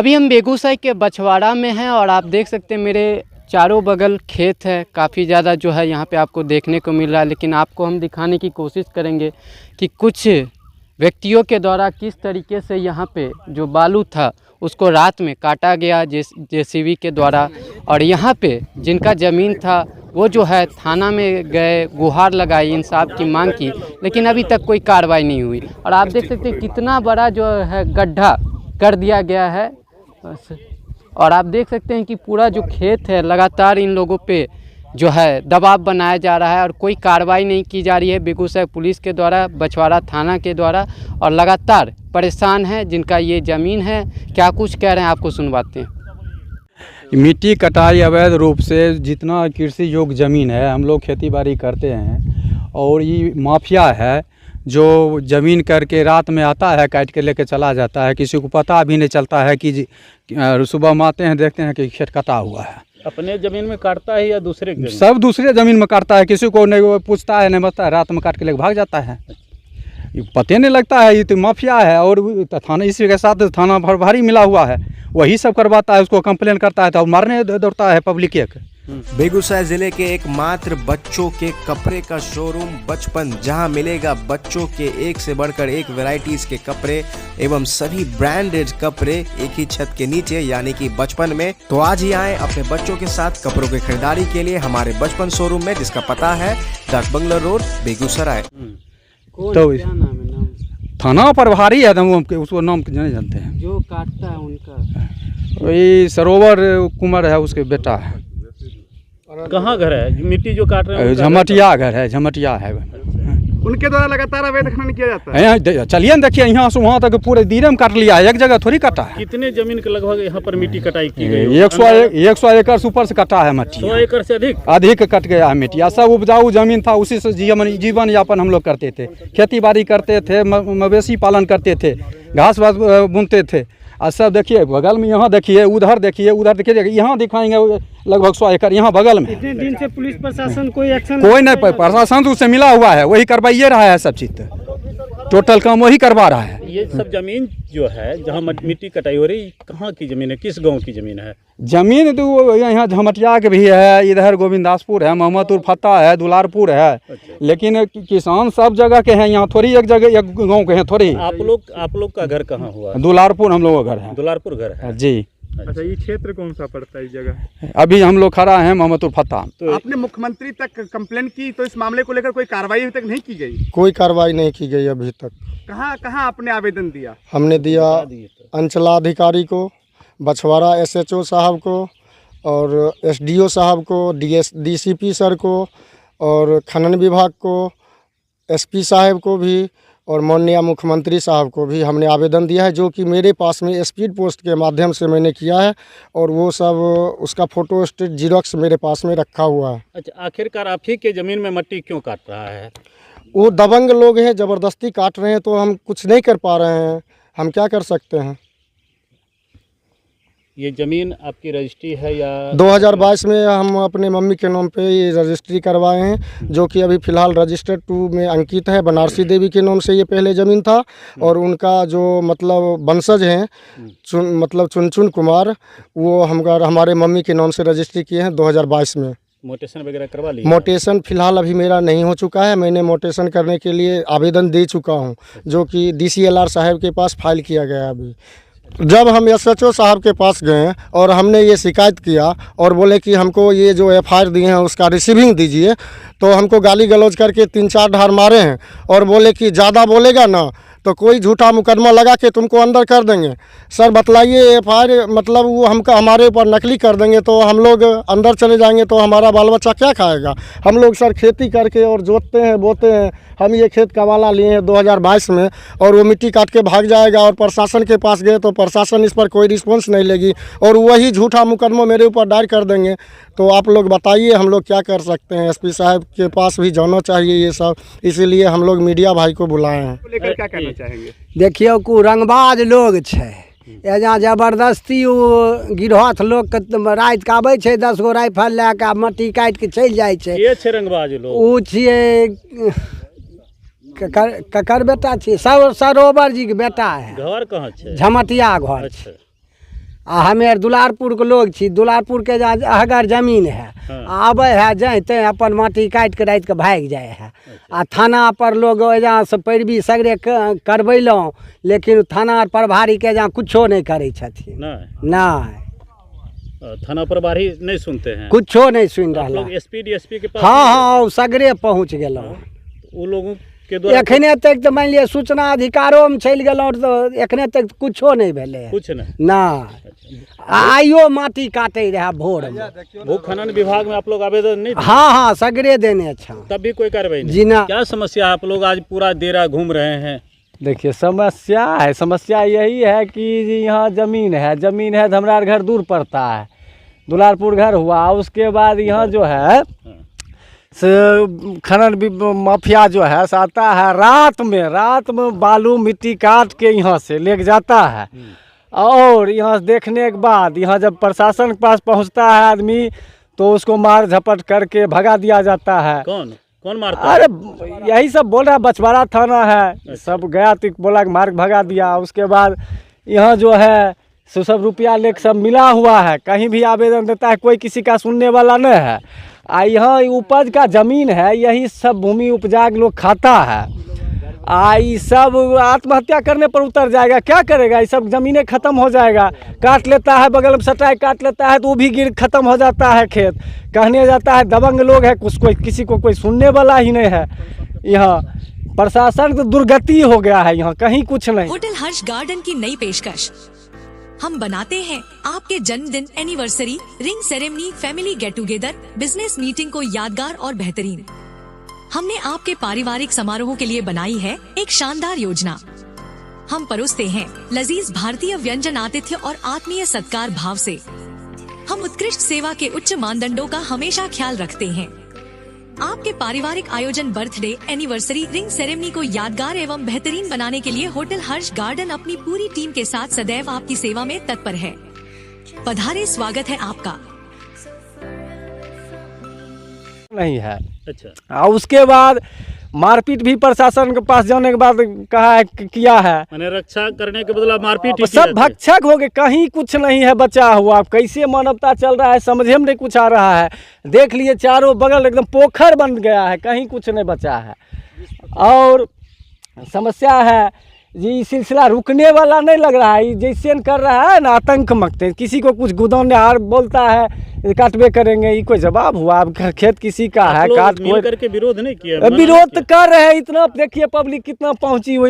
अभी हम बेगूसराय के बछवाड़ा में हैं और आप देख सकते हैं मेरे चारों बगल खेत है, काफ़ी ज़्यादा जो है यहाँ पे आपको देखने को मिल रहा है। लेकिन आपको हम दिखाने की कोशिश करेंगे कि कुछ व्यक्तियों के द्वारा किस तरीके से यहाँ पे जो बालू था उसको रात में काटा गया जेसीबी के द्वारा। और यहाँ पे जिनका ज़मीन था वो जो है थाना में गए, गुहार लगाई, इंसाफ की मांग की, लेकिन अभी तक कोई कार्रवाई नहीं हुई। और आप देख सकते हैं कितना बड़ा जो है गड्ढा कर दिया गया है। और आप देख सकते हैं कि पूरा जो खेत है लगातार इन लोगों पे जो है दबाव बनाया जा रहा है और कोई कार्रवाई नहीं की जा रही है बेगूसराय पुलिस के द्वारा, बछवाड़ा थाना के द्वारा। और लगातार परेशान है जिनका ये ज़मीन है। क्या कुछ कह रहे हैं आपको सुनवाते हैं। मिट्टी कटाई अवैध रूप से जितना कृषि योग्य ज़मीन है, हम लोग खेती बाड़ी करते हैं और ये माफिया है जो ज़मीन करके रात में आता है, काट के लेके चला जाता है। किसी को पता भी नहीं चलता है कि सुबह में आते हैं देखते हैं कि खेत कटा हुआ है। अपने ज़मीन में काटता है या दूसरे की? सब दूसरे ज़मीन में काटता है, किसी को नहीं पूछता है, नहीं बताता है, रात में काट के लेके भाग जाता है। ये पते नहीं लगता है, ये तो माफिया है। और थाना इसी के साथ थाना भर भारी मिला हुआ है, वही सब करवाता है, उसको कंप्लेन करता है तो मारने दौड़ता है पब्लिक एक। बेगूसराय जिले के एकमात्र बच्चों के कपड़े का शोरूम बचपन, जहां मिलेगा बच्चों के एक से बढ़कर एक वैरायटीज के कपड़े एवं सभी ब्रांडेड कपड़े एक ही छत के नीचे यानी कि बचपन में। तो आज ही आए अपने बच्चों के साथ कपड़ों की खरीदारी के लिए हमारे बचपन शोरूम में, जिसका पता है डाक बंगला रोड, बेगूसराय। तो थाना प्रभारी है, उसको नाम नहीं जानते हैं। जो काटता है उनका वही सरोवर कुमार है, उसके बेटा है। कहाँ घर है? मिट्टी जो काट रहे हैं झमटिया घर है, झमटिया है। उनके द्वारा लगातार अवैध खनन किया जाता है। चलिए न देखिए, यहाँ से वहाँ तक पूरे दीरे में काट लिया है, एक जगह थोड़ी काटा है। कितने जमीन के लगभग यहाँ पर मिट्टी कटाई की गई? 100 एकड़ से ऊपर से कटा है मिट्टी। 100 एकड़ से अधिक कट गया है मिट्टी। सब उपजाऊ जमीन था, उसी से जीवन यापन हम लोग करते थे, खेती बाड़ी करते थे, मवेशी पालन करते थे, घास वास बुनते थे। और सब देखिए बगल में, यहाँ देखिए, उधर देखिए, यहाँ दिखाएंगे लगभग 100 एकड़ यहाँ बगल में। इतने दिन से पुलिस प्रशासन कोई एक्शन? कोई नहीं, प्रशासन तो उससे मिला हुआ है, वही करवाइए रहा है सब चीज़, टोटल काम वही करवा रहा है। ये सब जमीन जो है जहाँ मिट्टी कटाई हो रही, कहाँ की जमीन है, किस गांव की जमीन है? जमीन तो यहाँ झमटिया के भी है, इधर गोविंदासपुर है, मोहम्मदपुर फत्ता है, दुलारपुर है। अच्छा। लेकिन किसान सब जगह के हैं, यहाँ थोड़ी एक जगह एक गांव के हैं थोड़ी। आप लोग का घर कहाँ हुआ? दुलारपुर हम लोग का घर है। दुलारपुर घर है जी। अच्छा, ये क्षेत्र कौन सा पड़ता है इस जगह? अभी हम लोग खड़ा हैं मोहम्मदपुर फत्ता। तो आपने मुख्यमंत्री तक कंप्लेन की, तो इस मामले को लेकर कोई कार्रवाई अभी तक नहीं की गई? कोई कार्रवाई नहीं की गई अभी तक। कहाँ आपने आवेदन दिया? हमने दिया अंचलाधिकारी को, बछवाड़ा SHO साहब को और SDO साहब को, DCP सर को और खनन विभाग को, SP साहब को भी और माननीय मुख्यमंत्री साहब को भी हमने आवेदन दिया है, जो कि मेरे पास में स्पीड पोस्ट के माध्यम से मैंने किया है। और वो सब उसका फोटो स्टेट जीरोक्स मेरे पास में रखा हुआ है। अच्छा, आखिरकार आप ही के ज़मीन में मिट्टी क्यों काट रहा है? वो दबंग लोग हैं, ज़बरदस्ती काट रहे हैं, तो हम कुछ नहीं कर पा रहे हैं, हम क्या कर सकते हैं। ये ज़मीन आपकी रजिस्ट्री है या? 2022 में हम अपने मम्मी के नाम पे ये रजिस्ट्री करवाए हैं, जो कि अभी फ़िलहाल रजिस्टर 2 में अंकित है। बनारसी देवी के नाम से ये पहले ज़मीन था और उनका जो मतलब वंशज हैं चुनचुन कुमार, वो हमारे मम्मी के नाम से रजिस्ट्री किए हैं 2022 में। मोटेशन वगैरह करवा लिया? मोटेशन फ़िलहाल अभी मेरा नहीं हो चुका है, मैंने मोटेशन करने के लिए आवेदन दे चुका हूँ, जो कि DCLR साहब के पास फाइल किया गया है अभी। जब हम SHO साहब के पास गए और हमने ये शिकायत किया और बोले कि हमको ये जो FIR दिए हैं उसका रिसीविंग दीजिए, तो हमको गाली गलौज करके 3-4 ढार मारे हैं और बोले कि ज़्यादा बोलेगा ना तो कोई झूठा मुकदमा लगा के तुमको अंदर कर देंगे। सर बतलाइए, FIR मतलब वो हमारे ऊपर नकली कर देंगे तो हम लोग अंदर चले जाएंगे तो हमारा बाल बच्चा क्या खाएगा? हम लोग सर खेती करके और जोतते हैं, बोते हैं। हम ये खेत का वाला लिए हैं 2022 में और वो मिट्टी काट के भाग जाएगा और प्रशासन के पास गए तो प्रशासन इस पर कोई रिस्पॉन्स नहीं लेगी और वही झूठा मुकदमा मेरे ऊपर दायर कर देंगे। तो आप लोग बताइए हम लोग क्या कर सकते हैं? SP साहब के पास भी जाना चाहिए ये सब, इसीलिए हम लोग मीडिया भाई को बुलाए हैं। लेकर क्या कहना चाहेंगे? देखिए को रंगबाज लोग छै, एजा जबरदस्ती वो गिरहथ लोग के रात के आबै छै, 10 गो राइफल लए के मट्टी काटि के चलि जाइ छै। के छै रंगबाज लोग? ओ छियै ककर बेटा छियै, सरोवर जी के बेटा है। घर कहाँ छै? झमटिया घर। अच्छा। आ हमे दुलारपुर के लोग छी, दुलारपुर के जहाँ अहगर जमीन है, आबे है जैते अपन माटी काट के रात के भाग जाए है। आ थाना पर लोग जहाँ से पैरवी सगरे करबैलहुँ, लेकिन थाना प्रभारी के जहाँ कुछो नहीं करे छथिन। नहीं, थाना प्रभारी नहीं सुनते हैं, कुछो नहीं सुन रहा। एसपी डीएसपी के पास हाँ, सगरे पहुँच गेलहुँ। वो लोगों के द्वारा एखने तक तो मान लिया सूचना अधिकारों में चल गेलहुँ तो एखने तक कुछो नहीं भेले, कुछ नहीं। ना आइयो माटी काटे रहा भोर में। भू खनन विभाग में आप लोग आवेदन नहीं दिए? हाँ, सगरे देने अच्छा, तब भी कोई कार्रवाई नहीं? जी ना। क्या समस्या आप लोग आज पूरा देरा घूम रहे हैं? देखिए समस्या यही है कि यहाँ ज़मीन है तो हमारा घर दूर पड़ता है, दुलारपुर घर हुआ, उसके बाद यहाँ जो है खनन माफिया जो है आता है रात में बालू मिट्टी काट के यहाँ से ले जाता है। और यहाँ देखने के बाद यहाँ जब प्रशासन के पास पहुँचता है आदमी तो उसको मार झपट करके भगा दिया जाता है। कौन मारता है? अरे यही सब बोल रहा है, बछवाड़ा थाना है, सब गया तो बोला कि मार भगा दिया। उसके बाद यहाँ जो है सब रुपया लेके सब मिला हुआ है, कहीं भी आवेदन देता है कोई किसी का सुनने वाला नहीं है। यहाँ उपज का ज़मीन है, यही सब भूमि उपजा के लोग खाता है। ये सब आत्महत्या करने पर उतर जाएगा, क्या करेगा? ये सब ज़मीनें ख़त्म हो जाएगा, काट लेता है, बगल में सटाई काट लेता है तो वो भी गिर ख़त्म हो जाता है खेत। कहने जाता है दबंग लोग है, कोई किसी को कोई सुनने वाला ही नहीं है। यहाँ प्रशासन तो दुर्गति हो गया है, यहाँ कहीं कुछ नहीं। होटल हर्ष गार्डन की नई पेशकश, हम बनाते हैं आपके जन्मदिन, anniversary, ring ceremony, family get together, business meeting को यादगार और बेहतरीन। हमने आपके पारिवारिक समारोहों के लिए बनाई है एक शानदार योजना। हम परोसते हैं लजीज भारतीय व्यंजन, आतिथ्य और आत्मीय सत्कार भाव से। हम उत्कृष्ट सेवा के उच्च मानदंडों का हमेशा ख्याल रखते हैं। आपके पारिवारिक आयोजन, बर्थडे, एनिवर्सरी, रिंग सेरेमनी को यादगार एवं बेहतरीन बनाने के लिए होटल हर्ष गार्डन अपनी पूरी टीम के साथ सदैव आपकी सेवा में तत्पर है। पधारे, स्वागत है आपका। नहीं है। अच्छा। और उसके बाद मारपीट भी प्रशासन के पास जाने के बाद कहा है किया है, मैंने रक्षा करने के बदला मारपीट। सब भक्षक हो गए, कहीं कुछ नहीं है बचा हुआ। कैसे मानवता चल रहा है समझे में नहीं कुछ आ रहा है। देख लिए चारों बगल एकदम पोखर बन गया है, कहीं कुछ नहीं बचा है। और समस्या है ये सिलसिला रुकने वाला नहीं लग रहा है। जैसे कर रहा है ना, आतंक मचते, किसी को कुछ गुदौने हार बोलता है काटवे करेंगे, ये कोई जवाब हुआ? अब खेत किसी का है, काट मिल करके विरोध नहीं किया? विरोध कर रहे हैं। इतना देखिए पब्लिक कितना पहुंची हुई।